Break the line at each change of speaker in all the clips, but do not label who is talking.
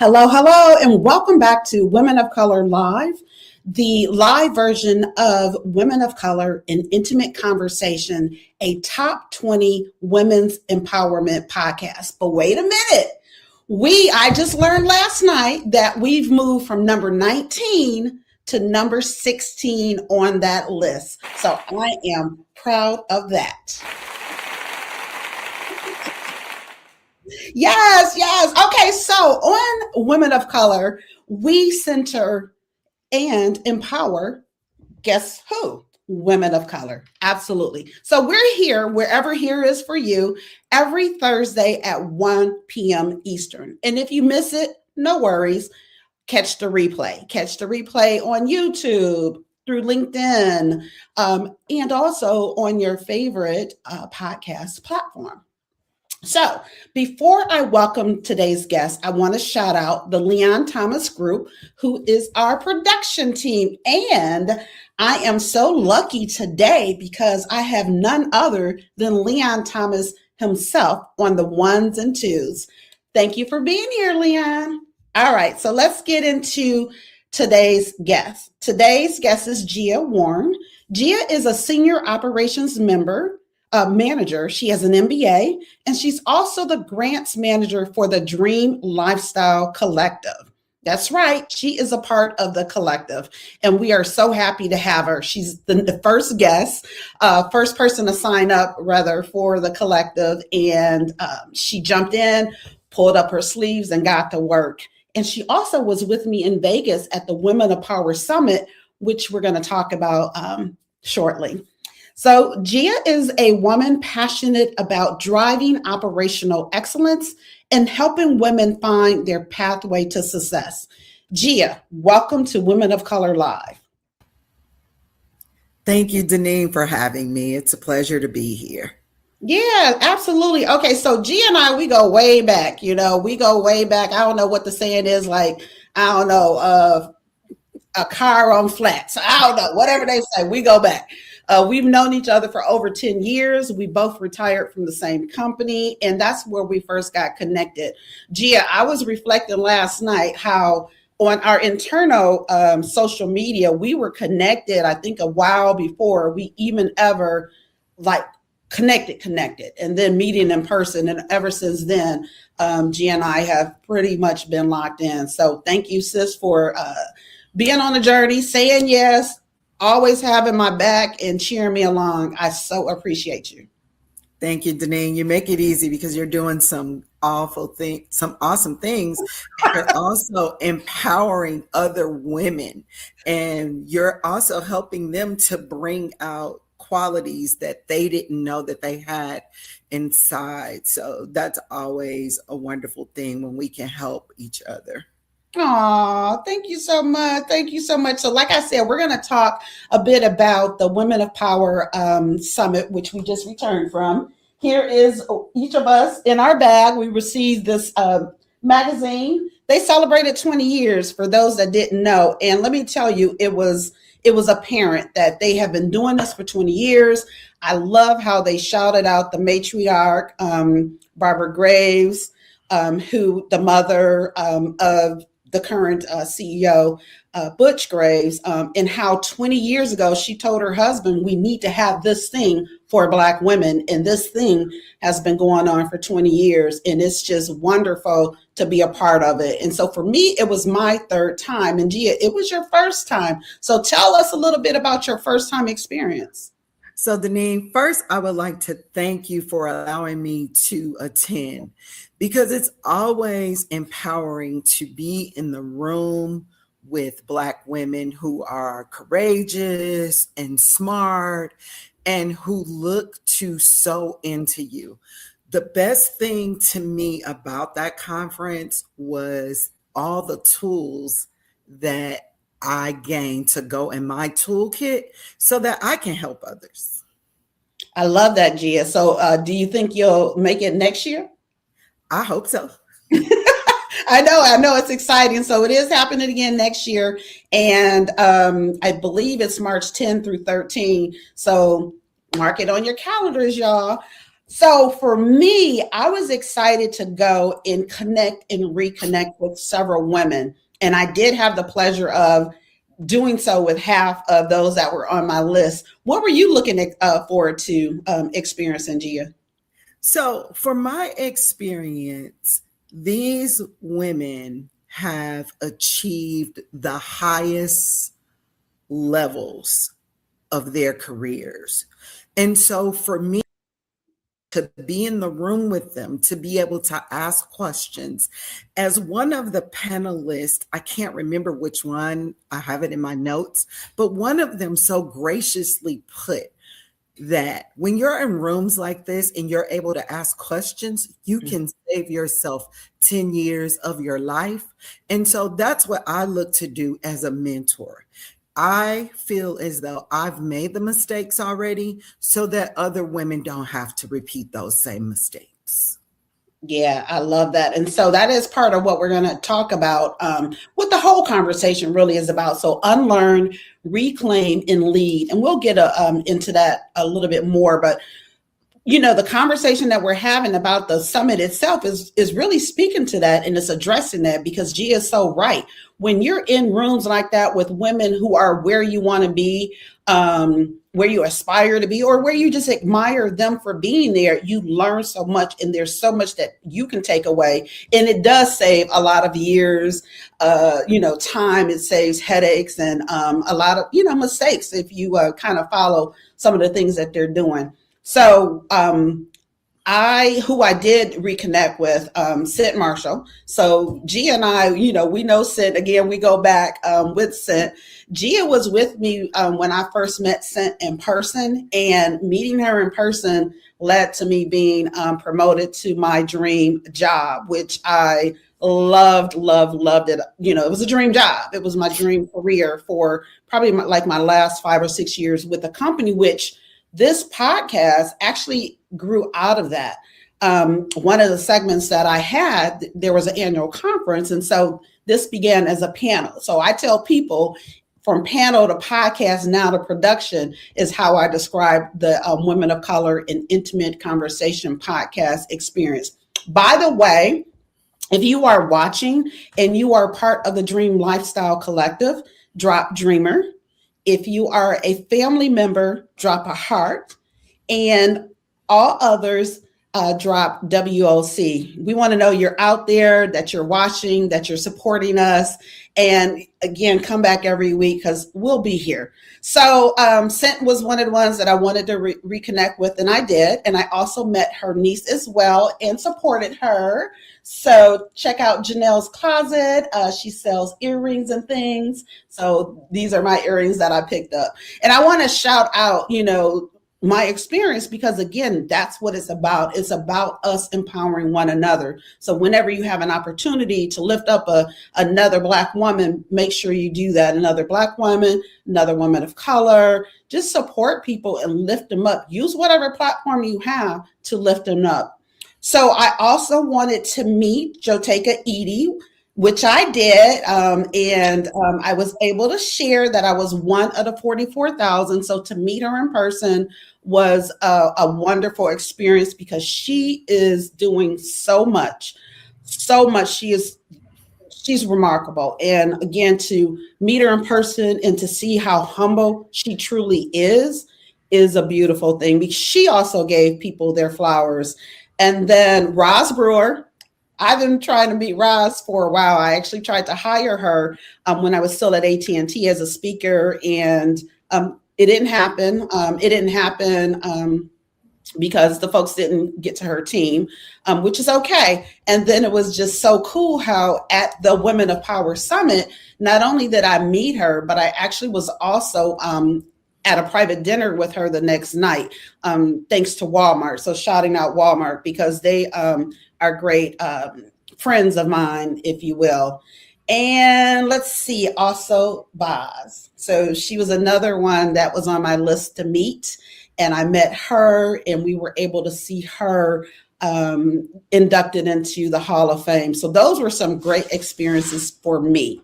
Hello, hello, and welcome back to Women of Color Live, the live version of Women of Color in Intimate Conversation, a top 20 women's empowerment podcast. But wait a minute. I just learned last night that we've moved from number 19 to number 16 on that list. So I am proud of that. Yes, yes. Okay, so on Women of Color, we center and empower, guess who? Women of color. Absolutely. So we're here, wherever here is for you, every Thursday at 1 p.m. Eastern. And if you miss it, no worries. Catch the replay. Catch the replay on YouTube, through LinkedIn, and also on your favorite podcast platform. So before I welcome today's guest, I want to shout out the Leon Thomas Group, who is our production team. And I am so lucky today because I have none other than Leon Thomas himself on the ones and twos. Thank you for being here, Leon. All right, so let's get into today's guest. Today's guest is Gia Warren. Gia is a senior operations manager. She has an MBA, and she's also the grants manager for the Dream Lifestyle Collective. That's right. She is a part of the collective, and we are so happy to have her. She's the first guest, first person to sign up, rather, for the collective, and she jumped in, pulled up her sleeves, and got to work. And she also was with me in Vegas at the Women of Power Summit, which we're going to talk about shortly. So Gia is a woman passionate about driving operational excellence and helping women find their pathway to success. Gia, welcome to Women of Color Live.
Thank you, Deneen, for having me. It's a pleasure to be here.
Yeah, absolutely. Okay, so Gia and I, we go way back. We go way back. I don't know what the saying is, like, I don't know, a car on flats. I don't know, whatever they say, we go back. We've known each other for over 10 years. We both retired from the same company, and that's where we first got connected. Gia, I was reflecting last night how on our internal social media, we were connected, I think, a while before we even ever connected, and then meeting in person. And ever since then, Gia and I have pretty much been locked in. So thank you, sis, for being on the journey, saying yes, always having my back and cheering me along. I so appreciate you.
Thank you, Deneen. You make it easy because you're doing some awesome things. You're also empowering other women, and you're also helping them to bring out qualities that they didn't know that they had inside. So that's always a wonderful thing when we can help each other.
Oh, thank you so much. Thank you so much. So like I said, we're going to talk a bit about the Women of Power Summit, which we just returned from. Here is each of us in our bag. We received this magazine. They celebrated 20 years for those that didn't know. And let me tell you, it was apparent that they have been doing this for 20 years. I love how they shouted out the matriarch, Barbara Graves, who the mother of the current CEO, Butch Graves, and how 20 years ago she told her husband, we need to have this thing for Black women. And this thing has been going on for 20 years. And it's just wonderful to be a part of it. And so for me, it was my third time. And Gia, it was your first time. So tell us a little bit about your first time experience.
So Deneen, first, I would like to thank you for allowing me to attend, because it's always empowering to be in the room with Black women who are courageous and smart and who look to sow into you. The best thing to me about that conference was all the tools that I gained to go in my toolkit so that I can help others.
I love that, Gia. So do you think you'll make it next year?
I hope so.
I know it's exciting. So it is happening again next year. And I believe it's March 10 through 13. So mark it on your calendars, y'all. So for me, I was excited to go and connect and reconnect with several women. And I did have the pleasure of doing so with half of those that were on my list. What were you looking forward to experiencing, Gia?
So, for my experience, these women have achieved the highest levels of their careers. And so, for me, to be in the room with them, to be able to ask questions. As one of the panelists, I can't remember which one, I have it in my notes, but one of them so graciously put that when you're in rooms like this and you're able to ask questions, you can save yourself 10 years of your life. And so that's what I look to do as a mentor. I feel as though I've made the mistakes already so that other women don't have to repeat those same mistakes.
Yeah, I love that. And so that is part of what we're going to talk about, what the whole conversation really is about. So unlearn, reclaim, and lead. And we'll get into that a little bit more. But the conversation that we're having about the summit itself is really speaking to that, and it's addressing that, because Gia is so right. When you're in rooms like that with women who are where you want to be, where you aspire to be, or where you just admire them for being there, you learn so much, and there's so much that you can take away, and it does save a lot of years, time. It saves headaches and a lot of mistakes if you kind of follow some of the things that they're doing. So who I did reconnect with, Sid Marshall. So Gia and I, we know Sid. Again, we go back with Sid. Gia was with me when I first met Sid in person, and meeting her in person led to me being promoted to my dream job, which I loved, loved, loved it. It was a dream job. It was my dream career for probably my last 5 or 6 years with the company, which this podcast actually grew out of that. One of the segments that I had, there was an annual conference. And so this began as a panel. So I tell people, from panel to podcast, now to production, is how I describe the Women of Color in Intimate Conversation podcast experience. By the way, if you are watching and you are part of the Dream Lifestyle Collective, drop Dreamer. If you are a family member, drop a heart. And all others, drop WOC. We want to know you're out there, that you're watching, that you're supporting us. And again, come back every week, because we'll be here. So Scent was one of the ones that I wanted to reconnect with, and I did. And I also met her niece as well and supported her. So check out Janelle's Closet. She sells earrings and things. So these are my earrings that I picked up. And I want to shout out, my experience, because again, that's what it's about. It's about us empowering one another. So whenever you have an opportunity to lift up another Black woman, make sure you do that. Another Black woman, another woman of color, just support people and lift them up. Use whatever platform you have to lift them up. So I also wanted to meet Joteka Edie, which I did. And I was able to share that I was one of the 44,000. So to meet her in person was a wonderful experience, because she is doing so much, so much. She's remarkable. And again, to meet her in person and to see how humble she truly is a beautiful thing, because she also gave people their flowers. And then Roz Brewer, I've been trying to meet Roz for a while. I actually tried to hire her when I was still at AT&T as a speaker, and it didn't happen. Because the folks didn't get to her team, which is okay. And then it was just so cool how at the Women of Power Summit, not only did I meet her, but I actually was also at a private dinner with her the next night, thanks to Walmart. So shouting out Walmart, because they are great friends of mine, if you will. And let's see, also Boz. So she was another one that was on my list to meet. And I met her, and we were able to see her inducted into the Hall of Fame. So those were some great experiences for me.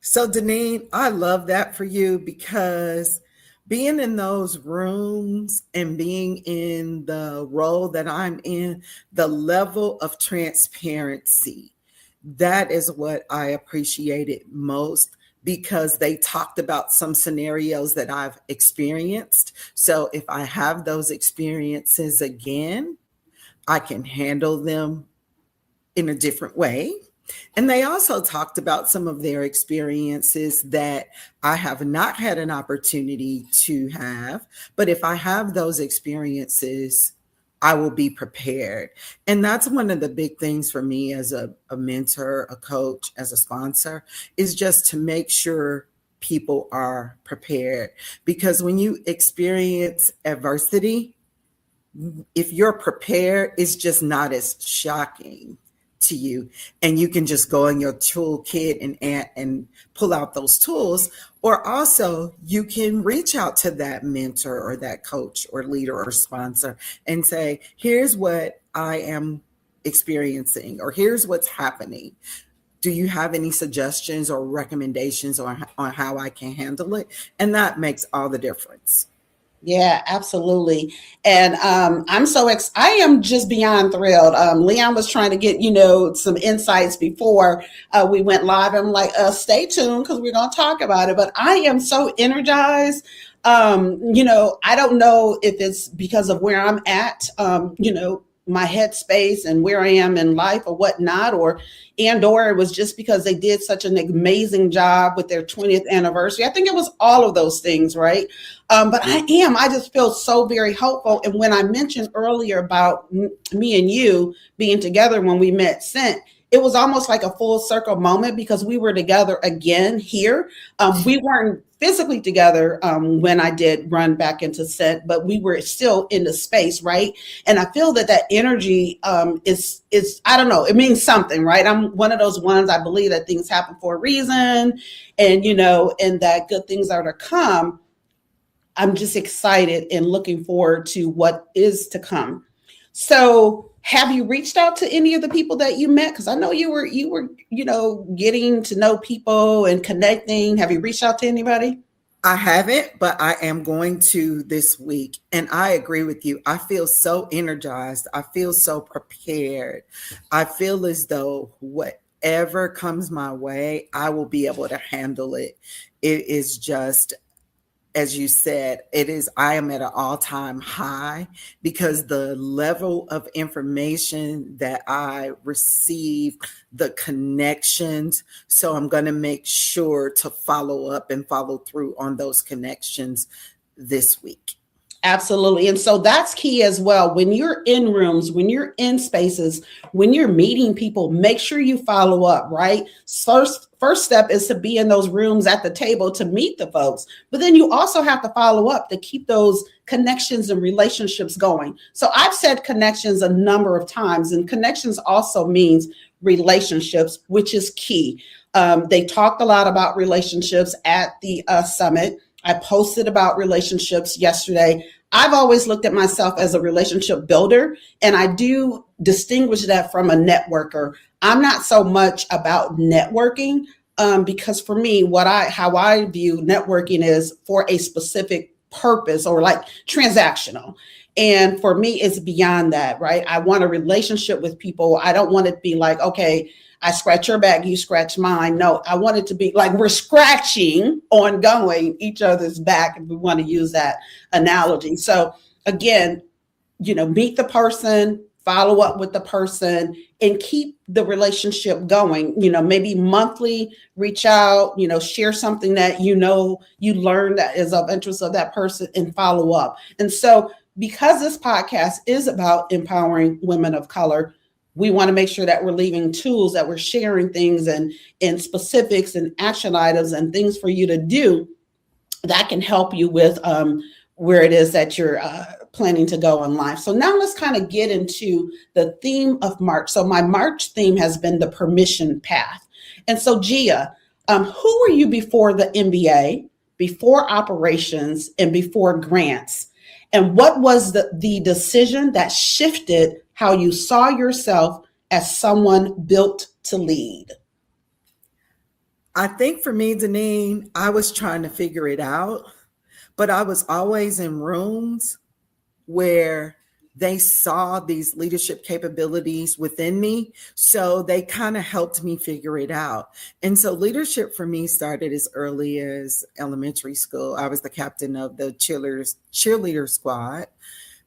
So Deneen, I love that for you, because being in those rooms and being in the role that I'm in, the level of transparency, that is what I appreciated most, because they talked about some scenarios that I've experienced. So if I have those experiences again, I can handle them in a different way. And they also talked about some of their experiences that I have not had an opportunity to have. But if I have those experiences, I will be prepared. And that's one of the big things for me as a mentor, a coach, as a sponsor, is just to make sure people are prepared. Because when you experience adversity, if you're prepared, it's just not as shocking to you, and you can just go in your toolkit and pull out those tools. Or also you can reach out to that mentor or that coach or leader or sponsor and say, here's what I am experiencing, or here's what's happening. Do you have any suggestions or recommendations on how I can handle it? And that makes all the difference.
Yeah, absolutely. And I am just beyond thrilled. Leon was trying to get, some insights before we went live. I'm like, stay tuned because we're going to talk about it. But I am so energized. I don't know if it's because of where I'm at, my headspace and where I am in life or whatnot, or it was just because they did such an amazing job with their 20th anniversary. I think it was all of those things, right? But I just feel so very hopeful. And when I mentioned earlier about me and you being together when we met Scent, it was almost like a full circle moment because we were together again here. We weren't physically together when I did run back into Scent, but we were still in the space, right? And I feel that energy is I don't know, it means something, right? I'm one of those ones, I believe that things happen for a reason, and and that good things are to come. I'm just excited and looking forward to what is to come. So, have you reached out to any of the people that you met? Because I know you were, getting to know people and connecting. Have you reached out to anybody?
I haven't, but I am going to this week. And I agree with you. I feel so energized. I feel so prepared. I feel as though whatever comes my way, I will be able to handle it. It is just, as you said, I am at an all-time high because the level of information that I receive, the connections. So I'm going to make sure to follow up and follow through on those connections this week.
Absolutely. And so that's key as well. When you're in rooms, when you're in spaces, when you're meeting people, make sure you follow up, right? First step is to be in those rooms at the table to meet the folks. But then you also have to follow up to keep those connections and relationships going. So I've said connections a number of times, and connections also means relationships, which is key. They talked a lot about relationships at the summit. I posted about relationships yesterday. I've always looked at myself as a relationship builder, and I do distinguish that from a networker. I'm not so much about networking because for me, how I view networking is for a specific purpose or like transactional. And for me, it's beyond that, right? I want a relationship with people. I don't want it to be like, okay, I scratch your back, you scratch mine. No, I want it to be like we're scratching ongoing each other's back, if we want to use that analogy. So again, meet the person, follow up with the person, and keep the relationship going. Maybe monthly, reach out, share something that you learned that is of interest of that person and follow up. And so because this podcast is about empowering women of color, we want to make sure that we're leaving tools, that we're sharing things and specifics and action items and things for you to do that can help you with where it is that you're planning to go in life. So now let's kind of get into the theme of March. So my March theme has been the permission path. And so Gia, who were you before the MBA, before operations, and before grants? And what was the decision that shifted how you saw yourself as someone built to lead?
I think for me, Deneen, I was trying to figure it out. but I was always in rooms where they saw these leadership capabilities within me. So they kind of helped me figure it out. And so leadership for me started as early as elementary school. I was the captain of the cheerleader squad.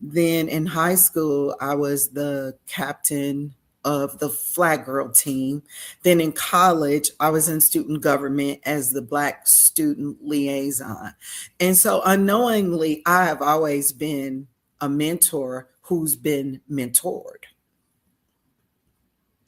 Then in high school, I was the captain of the flag girl team. Then in college, I was in student government as the Black student liaison. And so unknowingly, I have always been a mentor who's been mentored.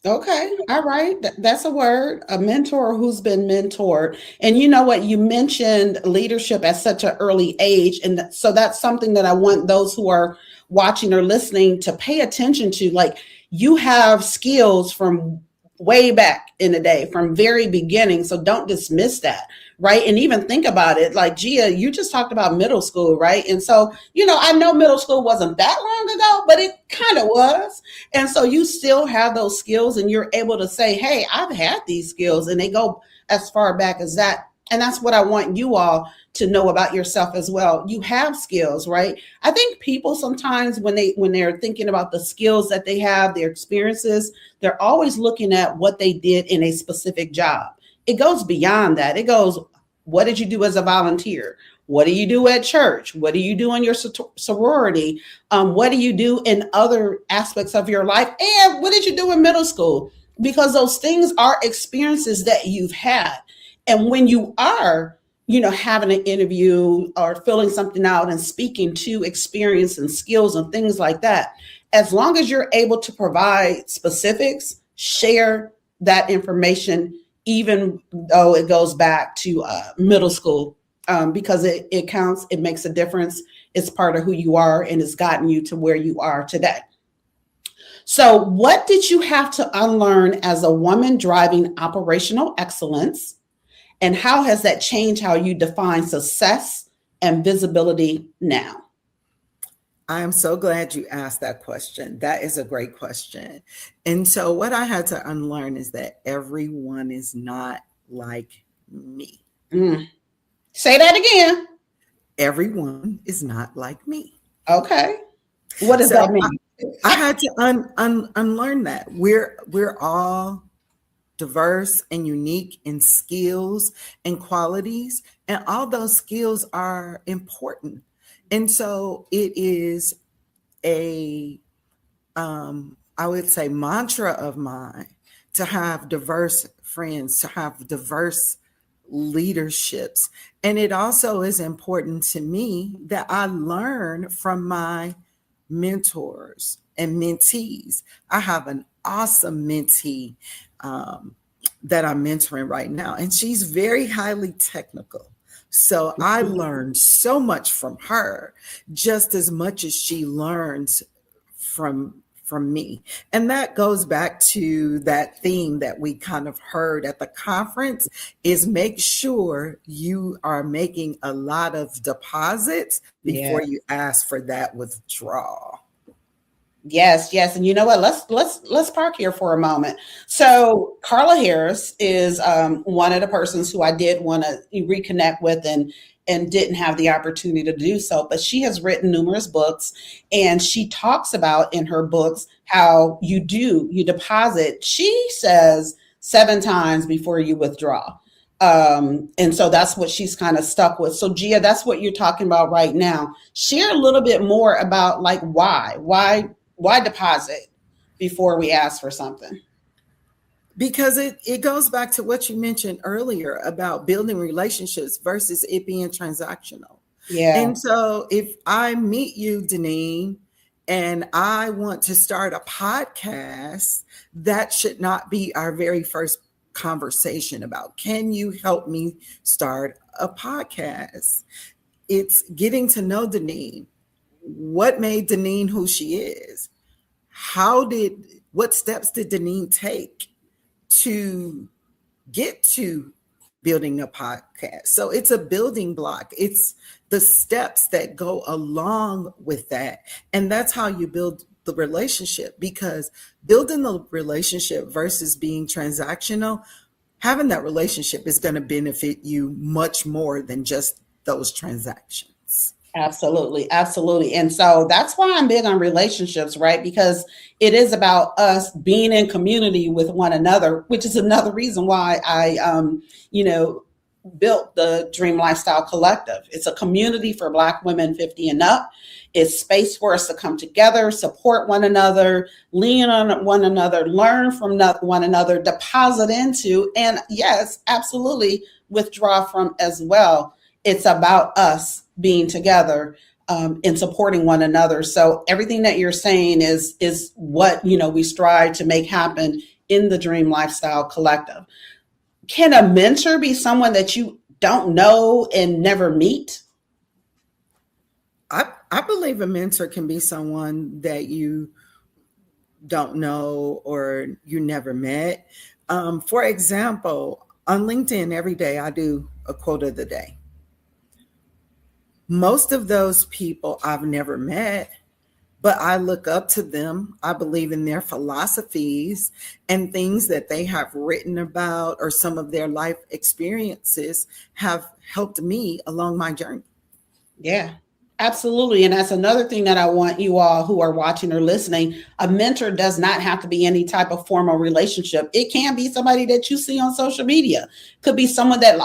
Okay. All right. That's a word, a mentor who's been mentored. And you know what? You mentioned leadership at such an early age. And so that's something that I want those who are watching or listening to pay attention to. Like, you have skills from way back in the day, from very beginning. So don't dismiss that. Right. And even think about it. Like, Gia, you just talked about middle school. Right. And so, I know middle school wasn't that long ago, but it kind of was. And so you still have those skills and you're able to say, hey, I've had these skills, and they go as far back as that. And that's what I want you all to know about yourself as well. You have skills, right? I think people sometimes when they're thinking about the skills that they have, their experiences, they're always looking at what they did in a specific job. It goes beyond that. It goes, what did you do as a volunteer? What do you do at church? What do you do in your sorority? What do you do in other aspects of your life? And what did you do in middle school? Because those things are experiences that you've had. And when you are, having an interview or filling something out and speaking to experience and skills and things like that, as long as you're able to provide specifics, share that information, even though it goes back to middle school, because it counts, it makes a difference. It's part of who you are, and it's gotten you to where you are today. So what did you have to unlearn as a woman driving operational excellence? And how has that changed how you define success and visibility now?
I am so glad you asked that question. That is a great question. And so what I had to unlearn is that everyone is not like me.
Say that again.
Everyone is not like me.
Okay. What does that mean?
I had to unlearn that. We're all diverse and unique in skills and qualities, and all those skills are important. And so it is a I would say mantra of mine to have diverse friends, to have diverse leaderships. And it also is important to me that I learn from my mentors and mentees. I have an awesome mentee that I'm mentoring right now, and she's very highly technical. So I learned so much from her, just as much as she learns from me. And that goes back to that theme that we kind of heard at the conference, is make sure you are making a lot of deposits before you ask for that withdrawal.
Yes, yes. And you know what? Let's park here for a moment. So Carla Harris is one of the persons who I did want to reconnect with and didn't have the opportunity to do so. But she has written numerous books, and she talks about in her books how you deposit, she says, 7 times before you withdraw. And so that's what she's kind of stuck with. So Gia, that's what you're talking about right now. Share a little bit more about like why deposit before we ask for something?
Because it goes back to what you mentioned earlier about building relationships versus it being transactional.
Yeah.
And so if I meet you, Deneen, and I want to start a podcast, that should not be our very first conversation about, can you help me start a podcast? It's getting to know Deneen. What made Deneen who she is? What steps did Deneen take to get to building a podcast? So it's a building block. It's the steps that go along with that. And that's how you build the relationship, because building the relationship versus being transactional, having that relationship is going to benefit you much more than just those transactions.
Absolutely, absolutely. And so that's why I'm big on relationships, right? Because it is about us being in community with one another, which is another reason why you know, built the Dream Lifestyle Collective. It's a community for Black women 50 and up. It's space for us to come together, support one another, lean on one another, learn from one another, deposit into, and yes, absolutely withdraw from as well. It's about us being together and supporting one another. So everything that you're saying is what we strive to make happen in the Dream Lifestyle Collective. Can a mentor be someone that you don't know and never meet?
I believe a mentor can be someone that you don't know or you never met. For example, on LinkedIn, every day I do a quote of the day. Most of those people I've never met, but I look up to them. I believe in their philosophies and things that they have written about, or some of their life experiences have helped me along my journey.
Yeah, absolutely. And that's another thing that I want you all who are watching or listening. A mentor does not have to be any type of formal relationship. It can be somebody that you see on social media. Could be someone that,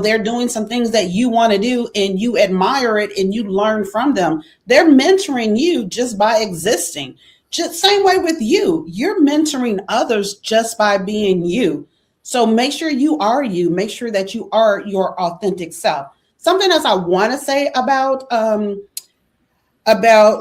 they're doing some things that you want to do and you admire it and you learn from them. They're mentoring you just by existing. Just same way with you. You're mentoring others just by being you. So make sure you are you. Make sure that you are your authentic self. Something else I want to say about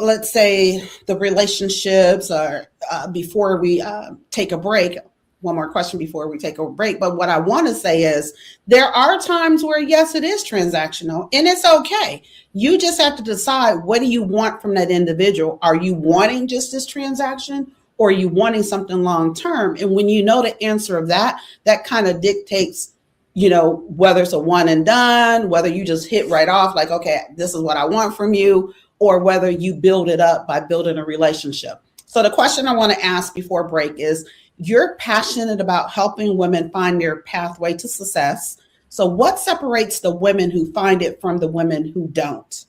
let's say the relationships, or before we take a break. One more question before we take a break. But what I want to say is there are times where yes, it is transactional and it's okay. You just have to decide, what do you want from that individual? Are you wanting just this transaction, or are you wanting something long term? And when you know the answer of that, that kind of dictates whether it's a one and done, whether you just hit right off like, okay, this is what I want from you, or whether you build it up by building a relationship. So the question I want to ask before break is, you're passionate about helping women find their pathway to success. So what separates the women who find it from the women who don't?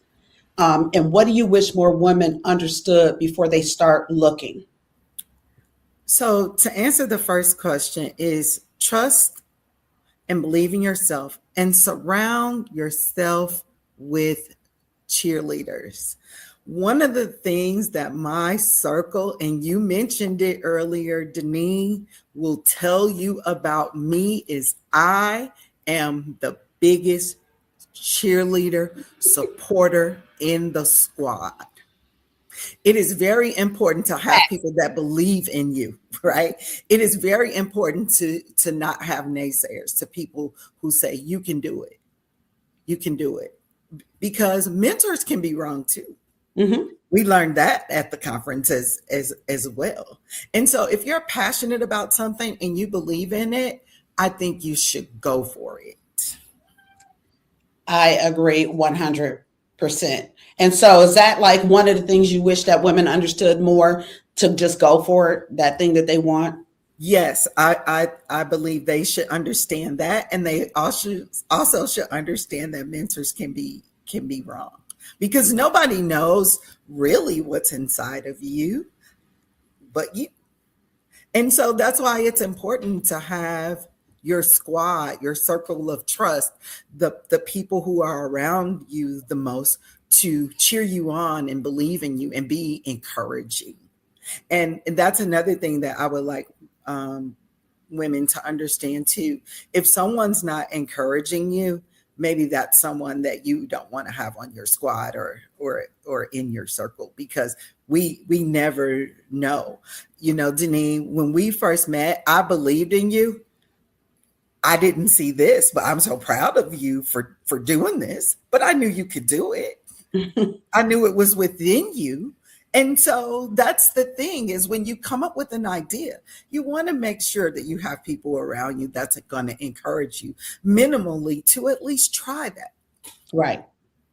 And what do you wish more women understood before they start looking?
So to answer the first question is trust and believe in yourself and surround yourself with cheerleaders. One of the things that my circle, and you mentioned it earlier, Denise, will tell you about me is I am the biggest cheerleader supporter in the squad. It is very important to have people that believe in you, right? It is very important to not have naysayers, to people who say you can do it. You can do it. Because mentors can be wrong too.
Mm-hmm.
We learned that at the conference as well. And so if you're passionate about something and you believe in it, I think you should go for it.
I agree 100%. And so is that like one of the things you wish that women understood more, to just go for it, that thing that they want?
Yes, I believe they should understand that, and they also should understand that mentors can be wrong, because nobody knows really what's inside of you but you. And so that's why it's important to have your squad, your circle of trust, the people who are around you the most, to cheer you on and believe in you and be encouraging. And that's another thing that I would like women to understand too. If someone's not encouraging you, maybe that's someone that you don't want to have on your squad or in your circle, because we never know. Denise, when we first met, I believed in you. I didn't see this, but I'm so proud of you for doing this. But I knew you could do it. I knew it was within you. And so that's the thing, is when you come up with an idea, you want to make sure that you have people around you that's going to encourage you minimally to at least try that.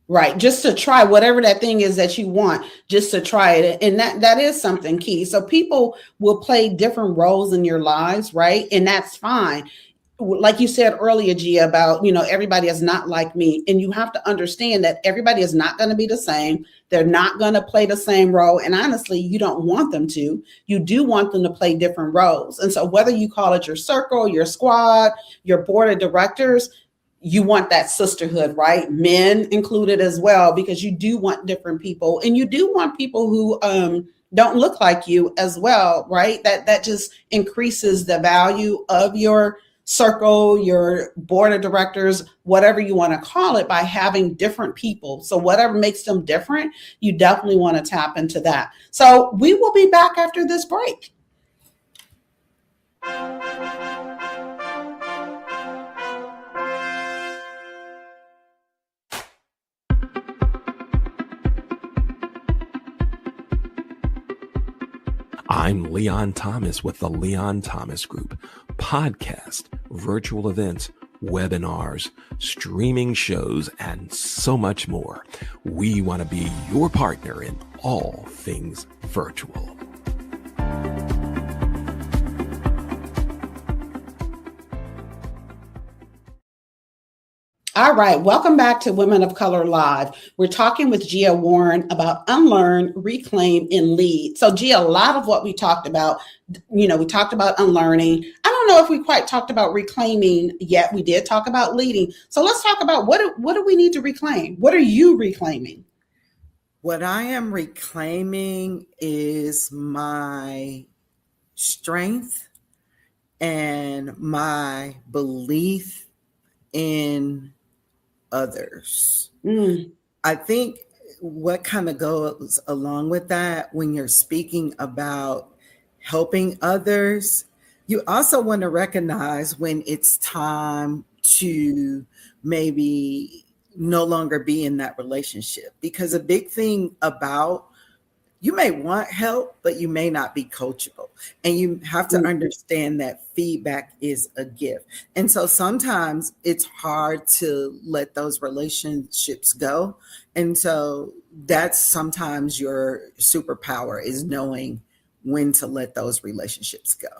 Right. Just to try whatever that thing is that you want, just to try it. And that is something key. So people will play different roles in your lives, right? And that's fine. like you said earlier, Gia, about, everybody is not like me. And you have to understand that everybody is not going to be the same. They're not going to play the same role. And honestly, you don't want them to. You do want them to play different roles. And so whether you call it your circle, your squad, your board of directors, you want that sisterhood, right? Men included as well, because you do want different people, and you do want people who don't look like you as well, right? That just increases the value of your circle, your board of directors, whatever you want to call it, by having different people. So whatever makes them different, you definitely want to tap into that. So we will be back after this break.
I'm Leon Thomas with the Leon Thomas Group. Podcast, virtual events, webinars, streaming shows, and so much more. We want to be your partner in all things virtual.
All right, welcome back to Women of Color Live. We're talking with Gia Warren about Unlearn, Reclaim, and Lead. So Gia, a lot of what we talked about, we talked about unlearning. I don't know if we quite talked about reclaiming yet. We did talk about leading. So let's talk about what do we need to reclaim? What are you reclaiming?
What I am reclaiming is my strength and my belief in others. I think what kind of goes along with that, when you're speaking about helping others, you also want to recognize when it's time to maybe no longer be in that relationship. Because a big thing about, you may want help, but you may not be coachable. And you have to understand that feedback is a gift. And so sometimes it's hard to let those relationships go. And so that's sometimes your superpower, is knowing when to let those relationships go.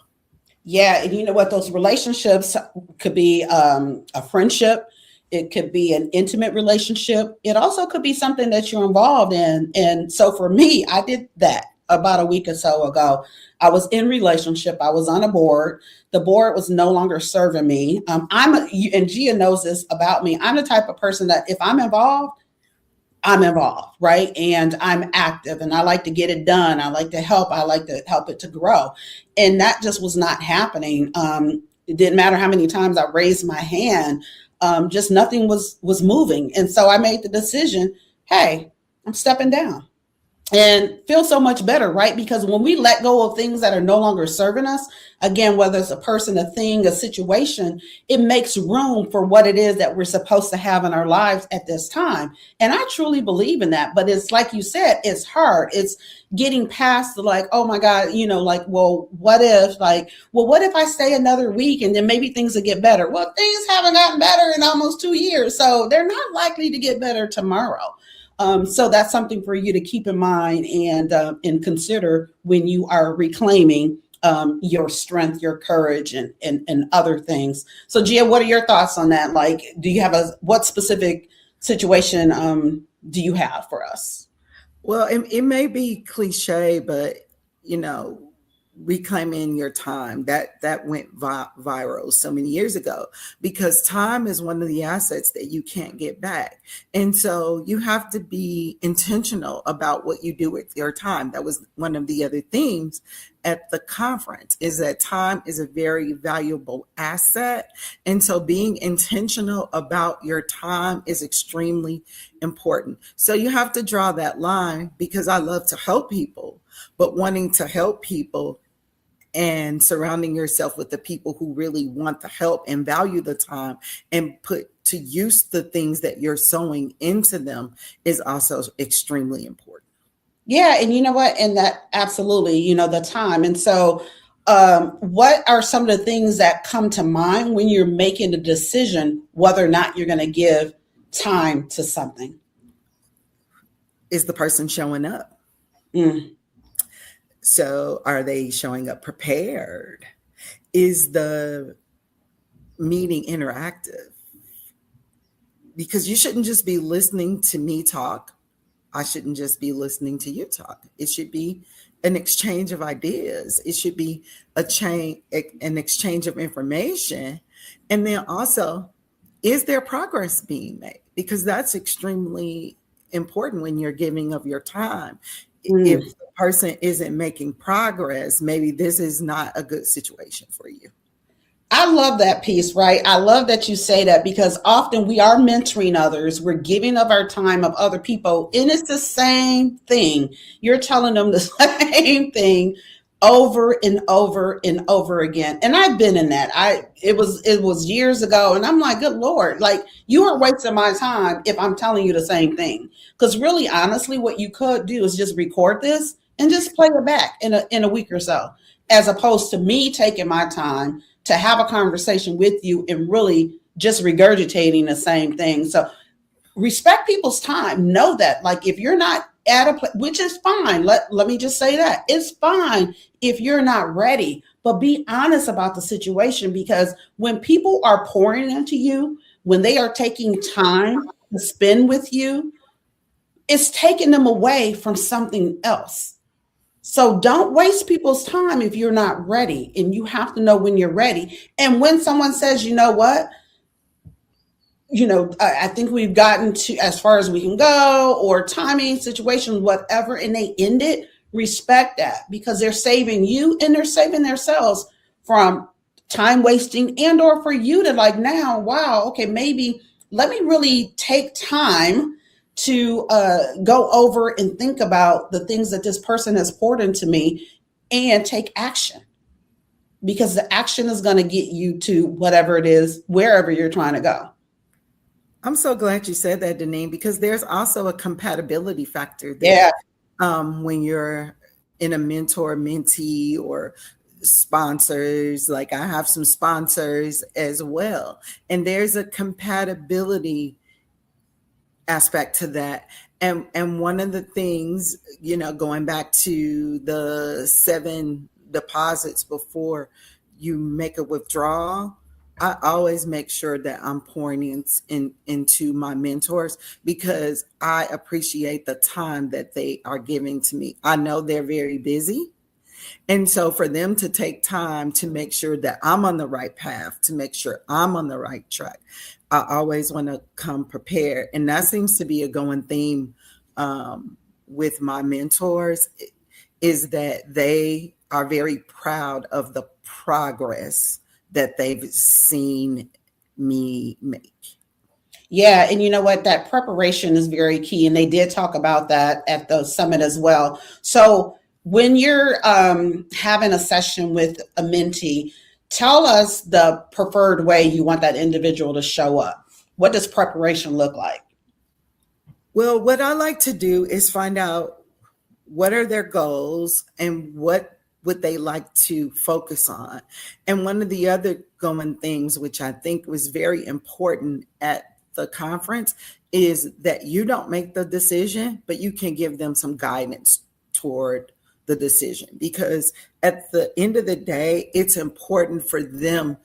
Yeah. And you know what? Those relationships could be a friendship. It could be an intimate relationship. It also could be something that you're involved in. And so for me, I did that about a week or so ago. I was in relationship. I was on a board. The board was no longer serving me. And Gia knows this about me. I'm the type of person that if I'm involved, right? And I'm active and I like to get it done. I like to help. I like to help it to grow. And that just was not happening. It didn't matter how many times I raised my hand. Just nothing was moving. And so I made the decision, hey, I'm stepping down, and feel so much better, right? Because when we let go of things that are no longer serving us, again, whether it's a person, a thing, a situation, it makes room for what it is that we're supposed to have in our lives at this time. And I truly believe in that. But it's like you said, it's hard. It's getting past the like, oh my God, what if I stay another week and then maybe things will get better? Well, things haven't gotten better in almost 2 years. So they're not likely to get better tomorrow. So that's something for you to keep in mind and consider when you are reclaiming your strength, your courage, and other things. So Gia, what are your thoughts on that? Like, do you have what specific situation do you have for us?
Well, it may be cliche, but reclaiming your time, that went viral so many years ago, because time is one of the assets that you can't get back. And so you have to be intentional about what you do with your time. That was one of the other themes at the conference, is that time is a very valuable asset. And so being intentional about your time is extremely important. So you have to draw that line, because I love to help people, but wanting to help people and surrounding yourself with the people who really want the help and value the time and put to use the things that you're sowing into them is also extremely important.
Yeah. And you know what? And that absolutely, the time. And so what are some of the things that come to mind when you're making a decision whether or not you're going to give time to something?
Is the person showing up? So are they showing up prepared? Is the meeting interactive, because you shouldn't just be listening to me talk. I shouldn't just be listening to you talk. It should be an exchange of ideas. It should be an exchange of information. And then also, is there progress being made? Because that's extremely important when you're giving of your time. If the person isn't making progress, maybe this is not a good situation for you.
I love that piece, right? I love that you say that, because often we are mentoring others. We're giving of our time of other people, and it's the same thing. You're telling them the same thing over and over and over again. And I've been in that. It was years ago, and I'm like, good Lord, like, you are wasting my time if I'm telling you the same thing. Because really, honestly, what you could do is just record this and just play it back in a week or so, as opposed to me taking my time to have a conversation with you and really just regurgitating the same thing. So respect people's time. Know that, like, if you're not at a place, which is fine. Let me just say that it's fine if you're not ready, but be honest about the situation, because when people are pouring into you, when they are taking time to spend with you, it's taking them away from something else. So don't waste people's time if you're not ready, and you have to know when you're ready. And when someone says, you know what, I think we've gotten to as far as we can go, or timing, situation, whatever, and they end it, respect that, because they're saving you and they're saving themselves from time wasting, and or for you to, like, now, wow, okay, maybe let me really take time to go over and think about the things that this person has poured into me, and take action, because the action is going to get you to whatever it is, wherever you're trying to go.
I'm so glad you said that, Deneen, because there's also a compatibility factor there.
Yeah.
When you're in a mentor mentee or sponsors, like I have some sponsors as well, and there's a compatibility aspect to that. And one of the things, going back to the 7 deposits before you make a withdrawal, I always make sure that I'm pouring into my mentors, because I appreciate the time that they are giving to me. I know they're very busy. And so for them to take time to make sure that I'm on the right path, to make sure I'm on the right track, I always want to come prepared. And that seems to be a going theme with my mentors, is that they are very proud of the progress that they've seen me make.
Yeah, and you know what? That preparation is very key, and they did talk about that at the summit as well. So when you're having a session with a mentee, tell us the preferred way you want that individual to show up. What does preparation look like?
Well, what I like to do is find out what are their goals and what would they like to focus on. And one of the other going things, which I think was very important at the conference, is that you don't make the decision, but you can give them some guidance toward the decision. Because at the end of the day, it's important for them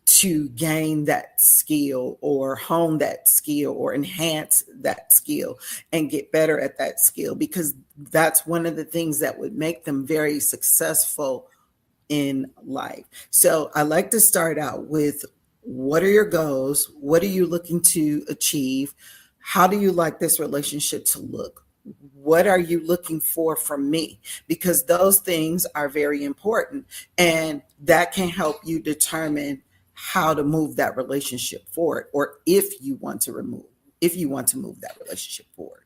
to gain that skill, or hone that skill, or enhance that skill and get better at that skill, because that's one of the things that would make them very successful in life. So I like to start out with, what are your goals? What are you looking to achieve? How do you like this relationship to look? What are you looking for from me? Because those things are very important, and that can help you determine how to move that relationship forward, or if you want to move that relationship forward.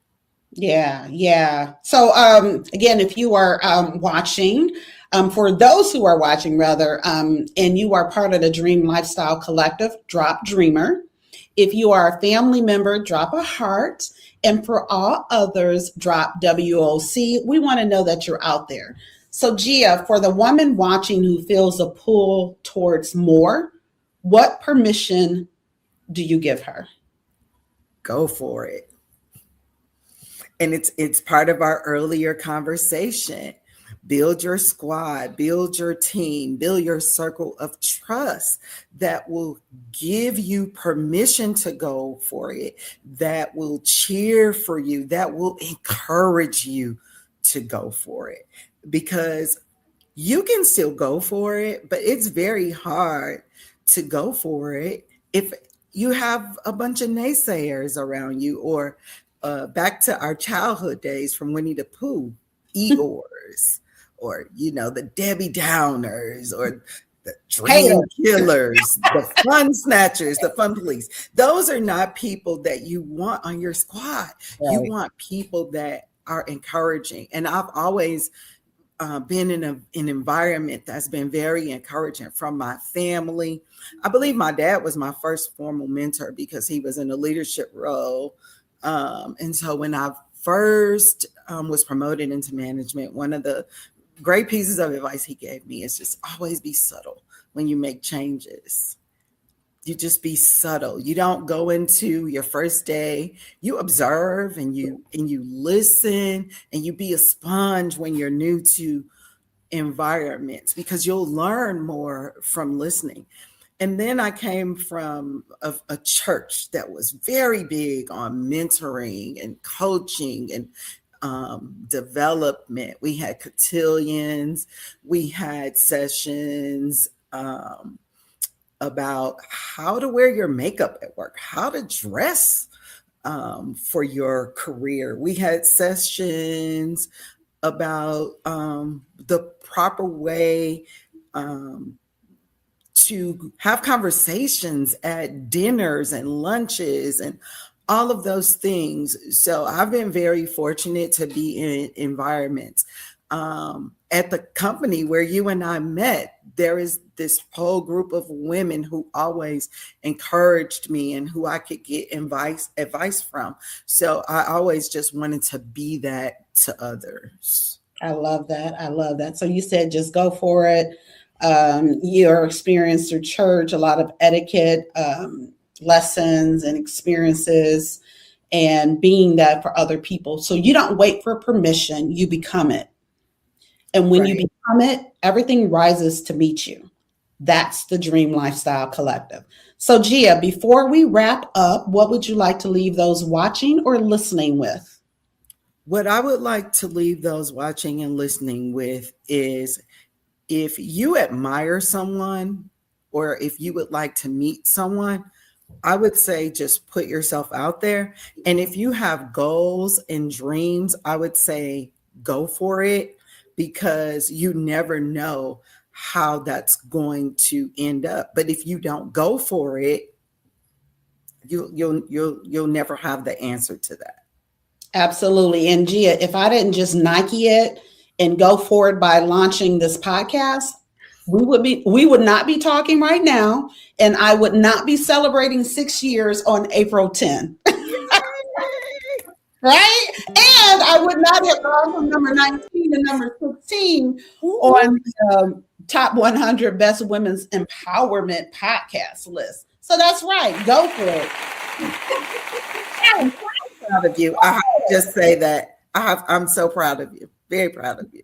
Yeah. So again, if you are watching, for those who are watching rather, and you are part of the Dream Lifestyle Collective, drop Dreamer. If you are a family member, drop a heart. And for all others, drop WOC. We want to know that you're out there. So Gia, for the woman watching who feels a pull towards more, what permission do you give her?
Go for it. And it's part of our earlier conversation. build your squad, build your team, build your circle of trust that will give you permission to go for it, that will cheer for you, that will encourage you to go for it. Because you can still go for it, but it's very hard to go for it if you have a bunch of naysayers around you, or back to our childhood days from Winnie the Pooh, Eeyores, or, the Debbie Downers, or the dream killers, the fun snatchers, the fun police. Those are not people that you want on your squad. Right. You want people that are encouraging. And I've always been in an environment that's been very encouraging from my family. I believe my dad was my first formal mentor because he was in a leadership role. And so when I first was promoted into management, one of the great pieces of advice he gave me is just always be subtle when you make changes. You just be subtle. You don't go into your first day. You observe and you listen, and you be a sponge when you're new to environments, because you'll learn more from listening. And then I came from a church that was very big on mentoring and coaching and development. We had cotillions, we had sessions about how to wear your makeup at work, how to dress for your career. We had sessions about the proper way to have conversations at dinners and lunches and all of those things. So I've been very fortunate to be in environments. At the company where you and I met, there is this whole group of women who always encouraged me and who I could get advice from. So I always just wanted to be that to others.
I love that. I love that. So you said just go for it. Your experience through church, a lot of etiquette lessons and experiences, and being that for other people. So you don't wait for permission, you become it. And when you become it, everything rises to meet you. That's the Dream Lifestyle Collective. So Gia, before we wrap up, what would you like to leave those watching or listening with?
What I would like to leave those watching and listening with is, if you admire someone, or if you would like to meet someone, I would say just put yourself out there. And if you have goals and dreams, I would say go for it, because you never know how that's going to end up. But if you don't go for it, you'll never have the answer to that.
Absolutely. And Gia, if I didn't just Nike it and go forward by launching this podcast, we would not be talking right now, and I would not be celebrating 6 years on April 10. Right? And I would not have gone from number 19 to number 16 on the top 100 best women's empowerment podcast list. So that's right. Go for it.
I'm proud of you. I have to just say that I'm so proud of you. Very proud of you.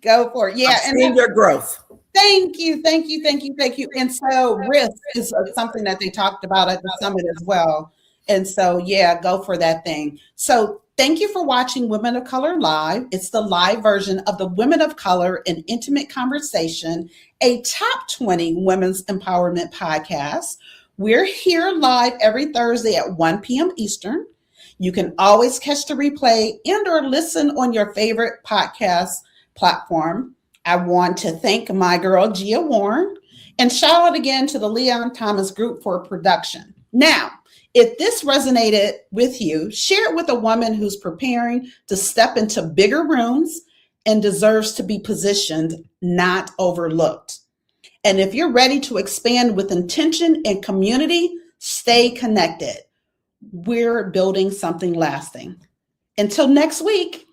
Go for it. Yeah.
I've seen your growth.
Thank you. And so risk is something that they talked about at the summit as well. And so, yeah, go for that thing. So thank you for watching Women of Color Live. It's the live version of the Women of Color in Intimate Conversation, a top 20 women's empowerment podcast. We're here live every Thursday at 1 p.m. Eastern. You can always catch the replay and or listen on your favorite podcast platform. I want to thank my girl, Gia Warren, and shout out again to the Leon Thomas Group for production. Now, if this resonated with you, share it with a woman who's preparing to step into bigger rooms and deserves to be positioned, not overlooked. And if you're ready to expand with intention and community, stay connected. We're building something lasting. Until next week.